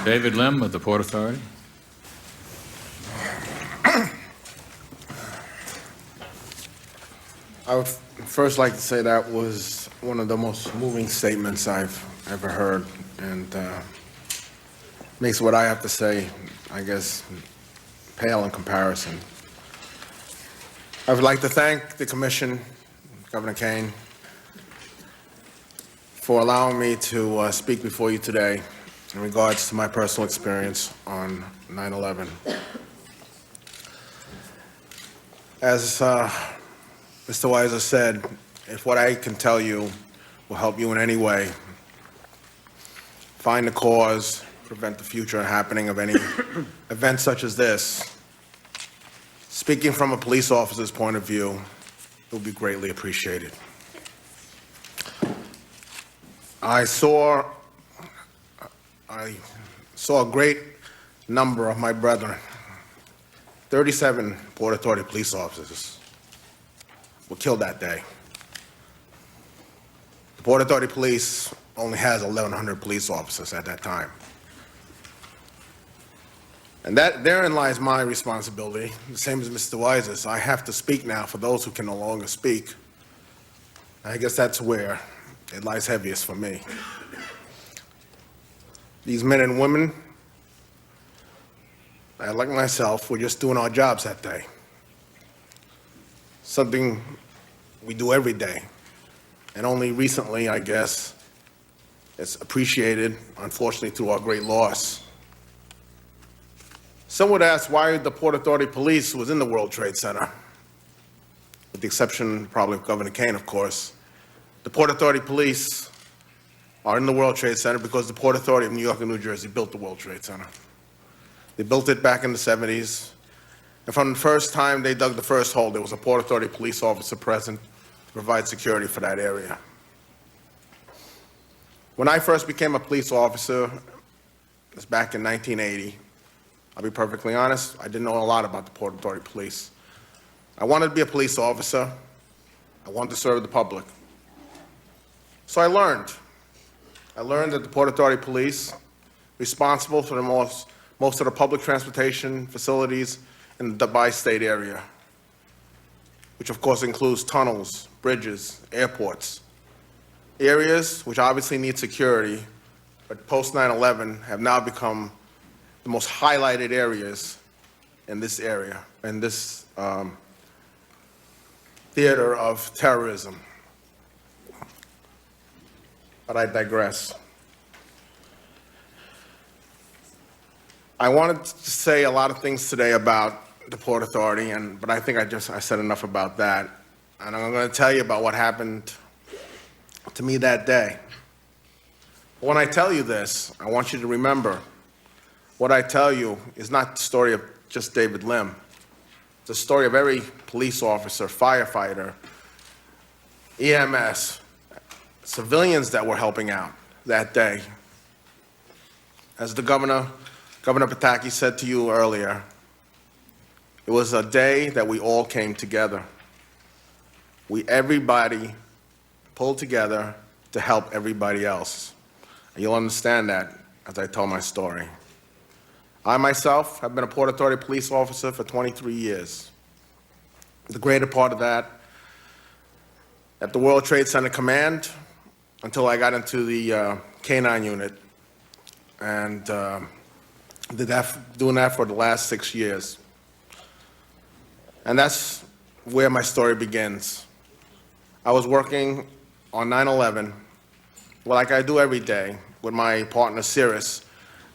David Lim of the Port Authority. I would first like to say that was one of the most moving statements I've ever heard, and makes what I have to say, I guess, pale in comparison. I would like to thank the Commission, Governor Kane, for allowing me to speak before you today in regards to my personal experience on 9/11. As Mr. Weiser said, if what I can tell you will help you in any way, find the cause, prevent the future happening of any event such as this, speaking from a police officer's point of view, it will be greatly appreciated. I saw a great number of my brethren, 37 Port Authority police officers, were killed that day. The Port Authority Police only has 1,100 police officers at that time. And therein lies my responsibility, the same as Mr. Weiser's. I have to speak now for those who can no longer speak. I guess that's where it lies heaviest for me. These men and women, like myself, were just doing our jobs that day. Something we do every day. And only recently, I guess, it's appreciated, unfortunately, through our great loss. Some would ask why the Port Authority Police was in the World Trade Center, with the exception probably of Governor Kane, of course. The Port Authority Police are in the World Trade Center because the Port Authority of New York and New Jersey built the World Trade Center. They built it back in the 70s. And from the first time they dug the first hole, there was a Port Authority police officer present to provide security for that area. When I first became a police officer, it was back in 1980, I'll be perfectly honest, I didn't know a lot about the Port Authority Police. I wanted to be a police officer. I wanted to serve the public. So I learned. I learned that the Port Authority Police, responsible for most of the public transportation facilities in the bi-state area, which of course includes tunnels, bridges, airports, areas which obviously need security, but post 9/11 have now become the most highlighted areas in this area, in this theater of terrorism. But I digress. I wanted to say a lot of things today about the Port Authority, but I think I said enough about that. And I'm going to tell you about what happened to me that day. When I tell you this, I want you to remember, what I tell you is not the story of just David Lim. It's the story of every police officer, firefighter, EMS, civilians that were helping out that day. As the Governor Pataki said to you earlier, it was a day that we all came together. Everybody pulled together to help everybody else. And you'll understand that as I tell my story. I myself have been a Port Authority police officer for 23 years. The greater part of that at the World Trade Center Command until I got into the K-9 unit, and doing that for the last 6 years. And that's where my story begins. I was working on 9/11, like I do every day, with my partner Cirrus,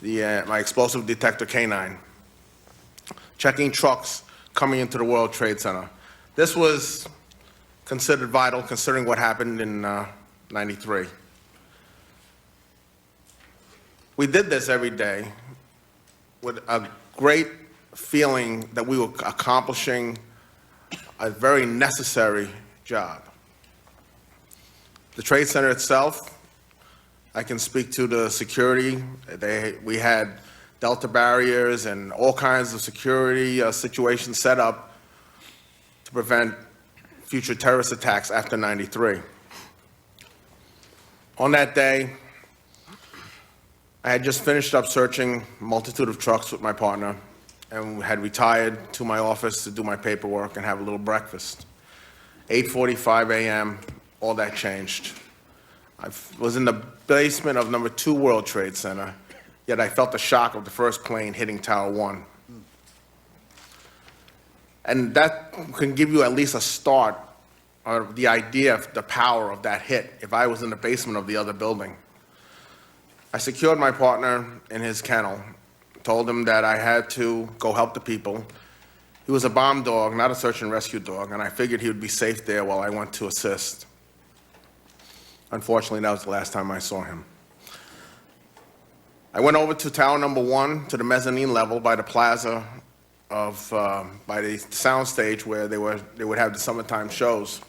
my explosive detector K-9, checking trucks coming into the World Trade Center. This was considered vital considering what happened in 93. We did this every day with a great feeling that we were accomplishing a very necessary job. The Trade Center itself, I can speak to the security. We had Delta barriers and all kinds of security situations set up to prevent future terrorist attacks after 93. On that day, I had just finished up searching a multitude of trucks with my partner and had retired to my office to do my paperwork and have a little breakfast. 8:45 a.m., all that changed. I was in the basement of number 2 World Trade Center, yet I felt the shock of the first plane hitting Tower 1. And that can give you at least a start of the idea of the power of that hit if I was in the basement of the other building. I secured my partner in his kennel, told him that I had to go help the people. He was a bomb dog, not a search and rescue dog, and I figured he would be safe there while I went to assist. Unfortunately, that was the last time I saw him. I went over to tower number 1, to the mezzanine level by the plaza of, by the sound stage where they would have the summertime shows.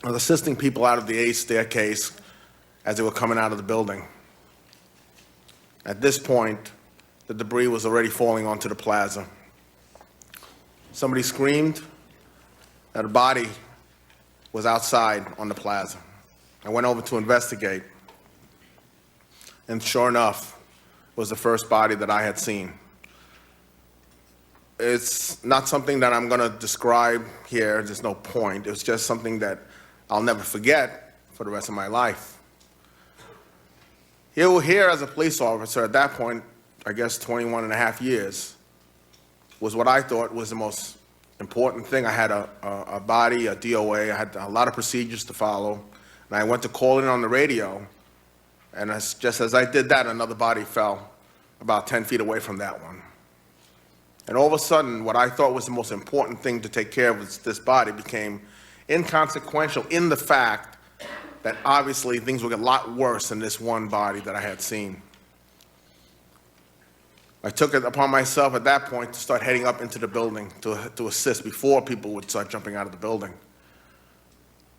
I was assisting people out of the A staircase as they were coming out of the building. At this point, the debris was already falling onto the plaza. Somebody screamed that a body was outside on the plaza. I went over to investigate, and sure enough, it was the first body that I had seen. It's not something that I'm going to describe here. There's no point. It's just something that I'll never forget for the rest of my life. Here as a police officer, at that point, I guess 21 and a half years, was what I thought was the most important thing. I had a body, a DOA, I had a lot of procedures to follow, and I went to call in on the radio, and just as I did that, another body fell about 10 feet away from that one. And all of a sudden, what I thought was the most important thing to take care of was this body became inconsequential in the fact that obviously things would get a lot worse than this one body that I had seen. I took it upon myself at that point to start heading up into the building to assist before people would start jumping out of the building.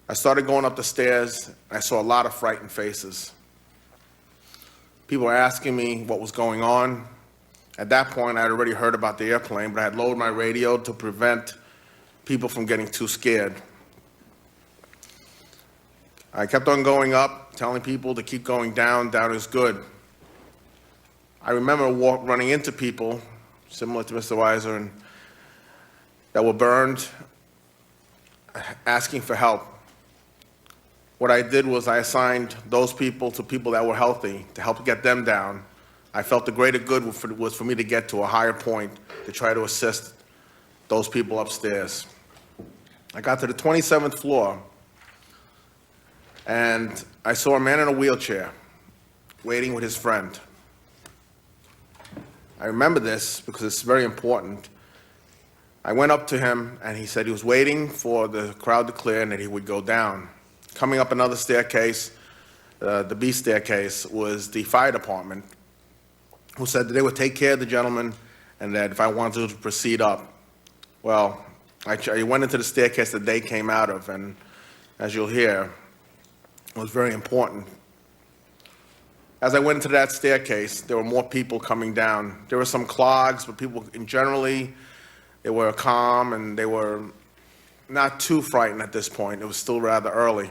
I started going up the stairs, and I saw a lot of frightened faces. People were asking me what was going on. At that point, I had already heard about the airplane, but I had lowered my radio to prevent people from getting too scared. I kept on going up, telling people to keep going down, down is good. I remember running into people, similar to Mr. Weiser, that were burned, asking for help. What I did was I assigned those people to people that were healthy to help get them down. I felt the greater good was for me to get to a higher point to try to assist those people upstairs. I got to the 27th floor, and I saw a man in a wheelchair waiting with his friend. I remember this because it's very important. I went up to him, and he said he was waiting for the crowd to clear and that he would go down. Coming up another staircase, the B staircase, was the fire department, who said that they would take care of the gentleman and that if I wanted to proceed up. Well, I went into the staircase that they came out of, and as you'll hear, it was very important. As I went into that staircase, there were more people coming down. There were some clogs, but people, generally, they were calm and they were not too frightened at this point. It was still rather early,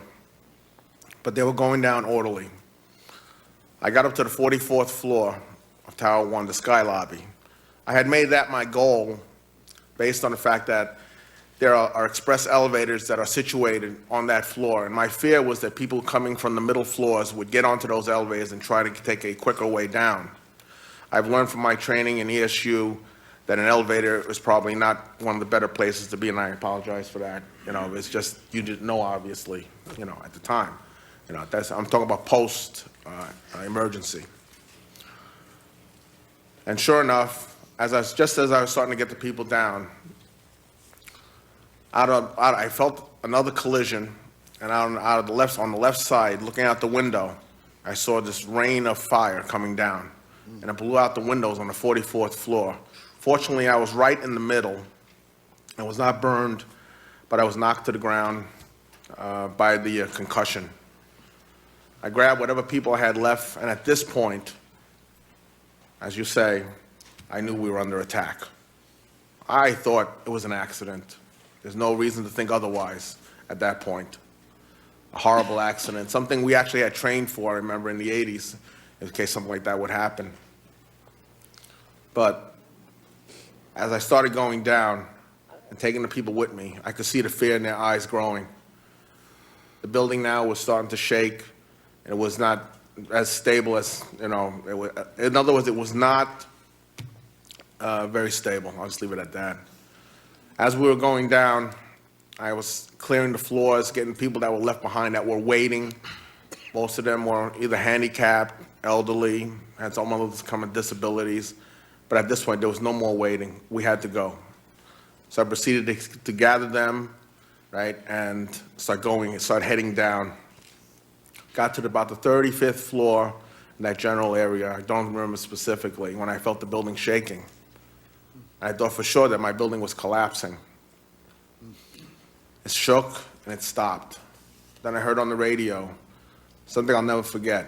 but they were going down orderly. I got up to the 44th floor of Tower 1, the sky lobby. I had made that my goal based on the fact that there are express elevators that are situated on that floor, and my fear was that people coming from the middle floors would get onto those elevators and try to take a quicker way down. I've learned from my training in ESU that an elevator is probably not one of the better places to be, and I apologize for that. You know, it's just, you didn't know, obviously, you know, at the time. You know, I'm talking about post emergency. And sure enough, just as I was starting to get the people down, I felt another collision, and on the left side, looking out the window, I saw this rain of fire coming down, and it blew out the windows on the 44th floor. Fortunately, I was right in the middle. I was not burned, but I was knocked to the ground by the concussion. I grabbed whatever people I had left, and at this point, as you say, I knew we were under attack. I thought it was an accident. There's no reason to think otherwise at that point. A horrible accident, something we actually had trained for, I remember, in the 80s in case something like that would happen. But as I started going down and taking the people with me, I could see the fear in their eyes growing. The building now was starting to shake, and it was not as stable as, in other words, it was not very stable. I'll just leave it at that. As we were going down, I was clearing the floors, getting people that were left behind that were waiting. Most of them were either handicapped, elderly, had some others come with disabilities. But at this point, there was no more waiting. We had to go. So I proceeded to gather them, right, and start heading down. Got to about the 35th floor in that general area. I don't remember specifically when I felt the building shaking. I thought for sure that my building was collapsing. It shook and it stopped. Then I heard on the radio something I'll never forget.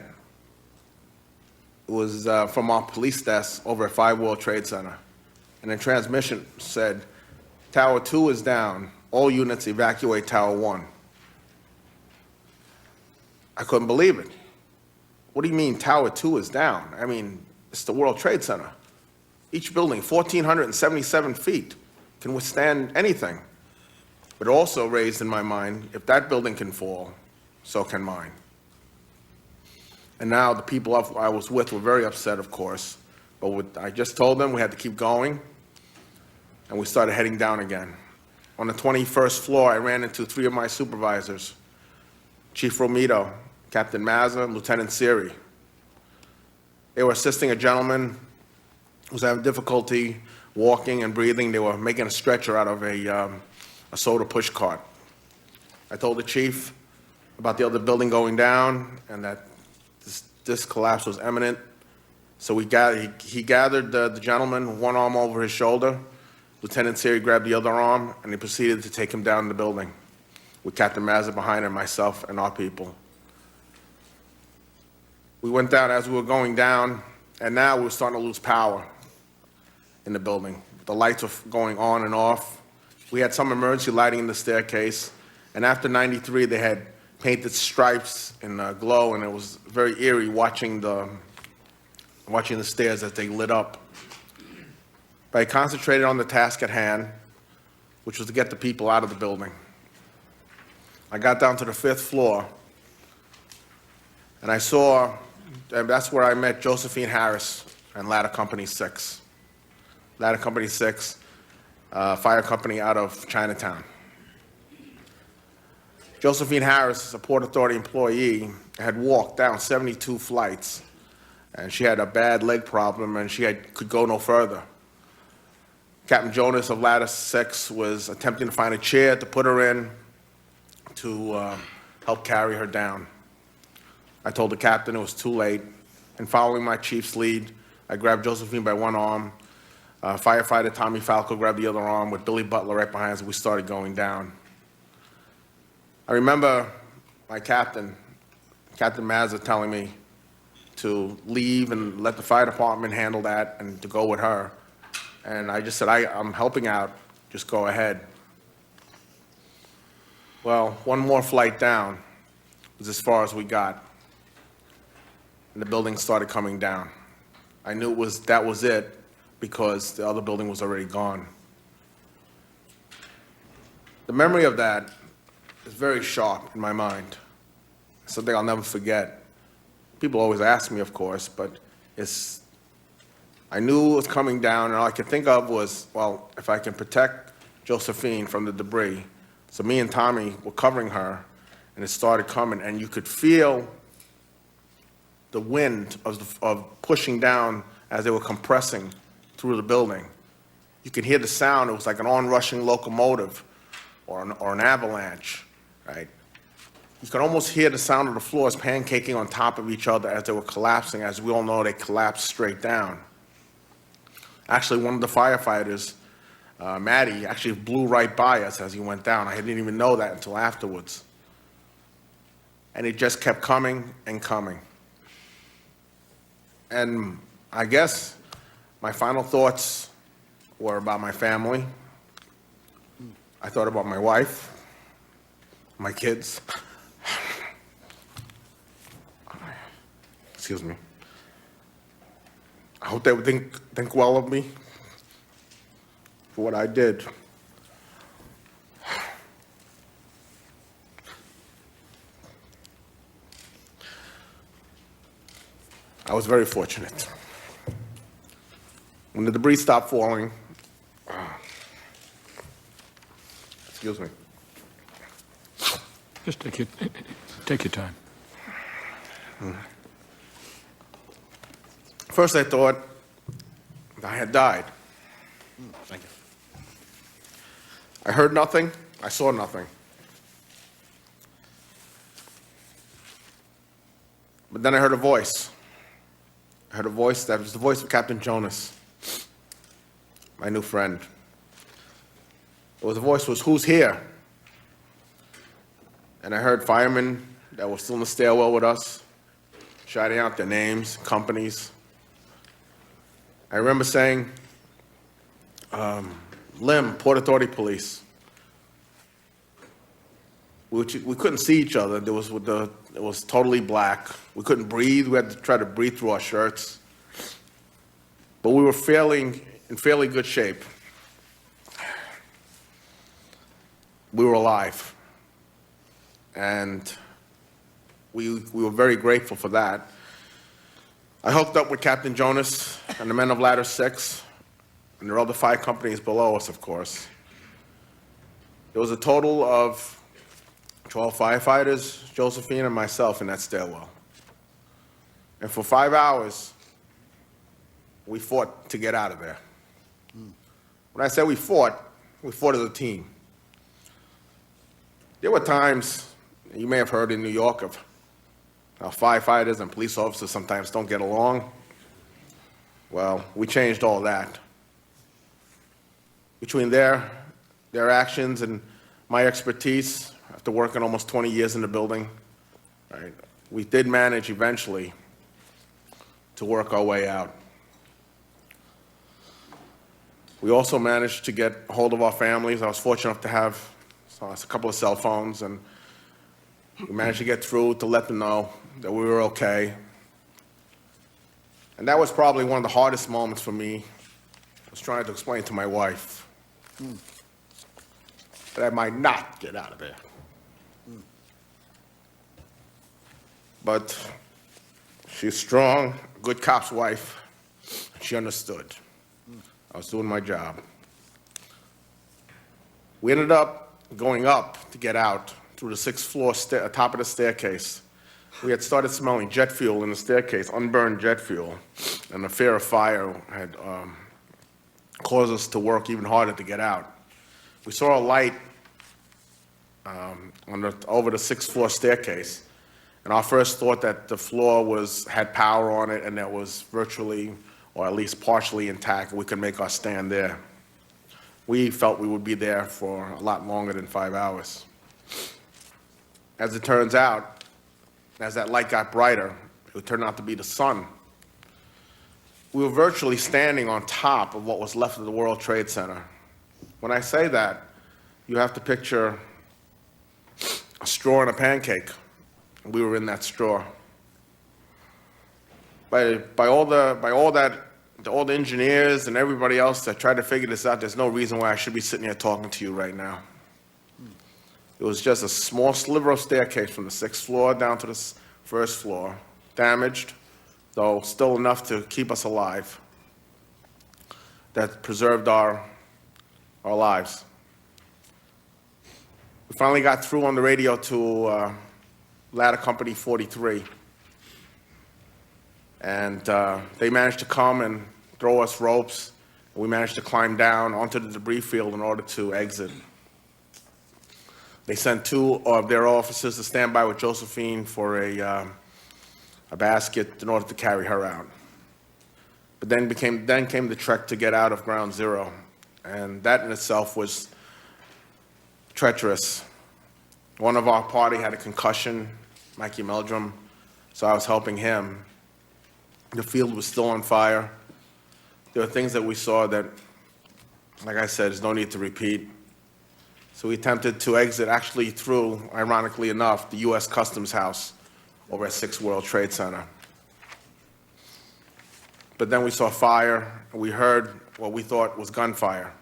It was from our police desk over at 5 World Trade Center. And the transmission said, Tower 2 is down. All units evacuate Tower 1. I couldn't believe it. What do you mean Tower 2 is down? I mean, it's the World Trade Center. Each building, 1,477 feet, can withstand anything. But it also raised in my mind, if that building can fall, so can mine. And now the people I was with were very upset, of course. But I just told them we had to keep going, and we started heading down again. On the 21st floor, I ran into 3 of my supervisors, Chief Romito, Captain Mazza, Lieutenant Siri. They were assisting a gentleman who was having difficulty walking and breathing. They were making a stretcher out of a soda push cart. I told the chief about the other building going down and that this collapse was imminent. So he gathered the gentleman, one arm over his shoulder. Lieutenant Siri grabbed the other arm, and he proceeded to take him down the building with Captain Mazza behind him, myself, and our people. We went down as we were going down, and now we were starting to lose power in the building. The lights were going on and off. We had some emergency lighting in the staircase, and after 93, they had painted stripes in glow, and it was very eerie watching the stairs as they lit up. But I concentrated on the task at hand, which was to get the people out of the building. I got down to the 5th floor, and and that's where I met Josephine Harris and Ladder Company 6. Ladder Company 6, fire company out of Chinatown. Josephine Harris, a Port Authority employee, had walked down 72 flights, and she had a bad leg problem, and could go no further. Captain Jonas of Ladder 6 was attempting to find a chair to put her in to help carry her down. I told the captain it was too late, and following my chief's lead, I grabbed Josephine by one arm. Firefighter Tommy Falco grabbed the other arm with Billy Butler right behind us, and we started going down. I remember my captain, Captain Mazza, telling me to leave and let the fire department handle that and to go with her. And I just said, I'm helping out, just go ahead. Well, one more flight down was as far as we got. And the building started coming down. I knew that was it because the other building was already gone. The memory of that is very sharp in my mind. It's something I'll never forget. People always ask me, of course, but I knew it was coming down, and all I could think of was, well, if I can protect Josephine from the debris. So me and Tommy were covering her, and it started coming, and you could feel the wind of pushing down as they were compressing through the building. You could hear the sound. It was like an onrushing locomotive or an avalanche, right? You could almost hear the sound of the floors pancaking on top of each other as they were collapsing. As we all know, they collapsed straight down. Actually, one of the firefighters, Matty, actually blew right by us as he went down. I didn't even know that until afterwards. And it just kept coming and coming. And I guess my final thoughts were about my family. I thought about my wife, my kids. Excuse me. I hope they would think well of me for what I did. I was very fortunate. When the debris stopped falling, excuse me, Just take your time. first I thought I had died. Thank you. I heard nothing, I saw nothing. But then I heard a voice. I heard a voice that was the voice of Captain Jonas, my new friend. The voice was, "Who's here?" And I heard firemen that were still in the stairwell with us, shouting out their names, companies. I remember saying, "Lim, Port Authority Police." We couldn't see each other. It was totally black. We couldn't breathe. We had to try to breathe through our shirts. But we were in fairly good shape. We were alive. And we were very grateful for that. I hooked up with Captain Jonas and the men of Ladder 6, and there are other 5 companies below us, of course. There was a total of 12 firefighters, Josephine, and myself in that stairwell. And for 5 hours, we fought to get out of there. When I say we fought as a team. There were times, you may have heard in New York, of how firefighters and police officers sometimes don't get along. Well, we changed all that. Between their actions and my expertise, after working almost 20 years in the building, right, we did manage eventually to work our way out. We also managed to get a hold of our families. I was fortunate enough to have a couple of cell phones, and we managed to get through to let them know that we were okay. And that was probably one of the hardest moments for me. I was trying to explain to my wife that I might not get out of there. But she's strong, good cop's wife. She understood. I was doing my job. We ended up going up to get out through the 6th floor top of the staircase. We had started smelling jet fuel in the staircase, unburned jet fuel, and the fear of fire had caused us to work even harder to get out. We saw a light over the 6th floor staircase, and our first thought that the floor had power on it and that was virtually, or at least partially intact, and we could make our stand there. We felt we would be there for a lot longer than 5 hours. As it turns out, as that light got brighter, it turned out to be the sun. We were virtually standing on top of what was left of the World Trade Center. When I say that, you have to picture a straw and a pancake. We were in that straw. By all the engineers and everybody else that tried to figure this out, there's no reason why I should be sitting here talking to you right now. It was just a small sliver of staircase from the 6th floor down to the 1st floor, damaged, though still enough to keep us alive, that preserved our lives. We finally got through on the radio to Ladder Company 43. And they managed to come and throw us ropes. We managed to climb down onto the debris field in order to exit. They sent 2 of their officers to stand by with Josephine for a basket in order to carry her out. But then came the trek to get out of Ground Zero, and that in itself was treacherous. One of our party had a concussion, Mikey Meldrum, so I was helping him. The field was still on fire. There were things that we saw that, like I said, there's no need to repeat. So we attempted to exit actually through, ironically enough, the U.S. Customs House over at 6 World Trade Center. But then we saw fire, and we heard what we thought was gunfire.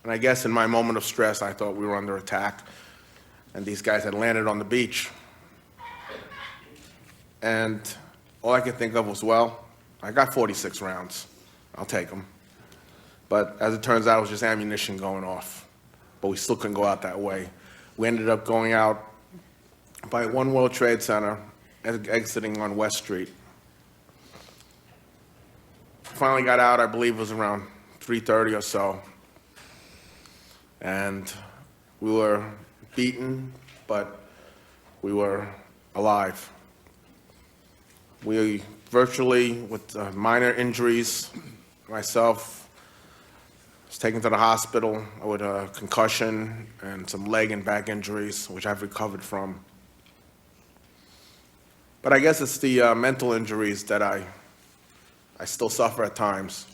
And I guess in my moment of stress, I thought we were under attack, and these guys had landed on the beach. And all I could think of was, well, I got 46 rounds. I'll take them. But as it turns out, it was just ammunition going off. But we still couldn't go out that way. We ended up going out by One World Trade Center, exiting on West Street. Finally got out, I believe it was around 3:30 or so. And we were beaten, but we were alive. We virtually, with minor injuries, myself was taken to the hospital with a concussion and some leg and back injuries, which I've recovered from. But I guess it's the mental injuries that I still suffer at times.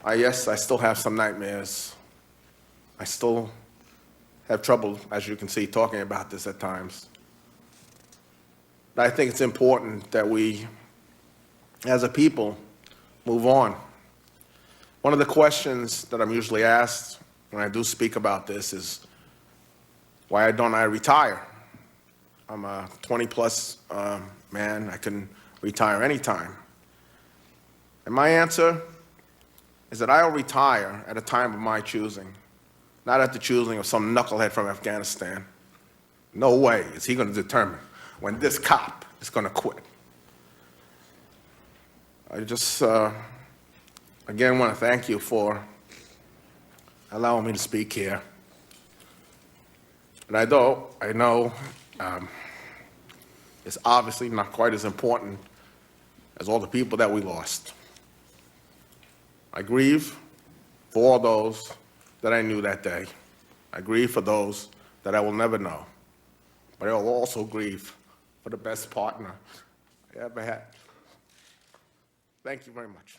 Yes, I still have some nightmares. I still have trouble, as you can see, talking about this at times. But I think it's important that we, as a people, move on. One of the questions that I'm usually asked when I do speak about this is, why don't I retire? I'm a 20-plus man. I can retire anytime. And my answer is that I'll retire at a time of my choosing, not at the choosing of some knucklehead from Afghanistan. No way is he going to determine when this cop is going to quit. I just, again, want to thank you for allowing me to speak here. And I know it's obviously not quite as important as all the people that we lost. I grieve for all those that I knew that day. I grieve for those that I will never know. But I will also grieve for the best partner I ever had. Thank you very much.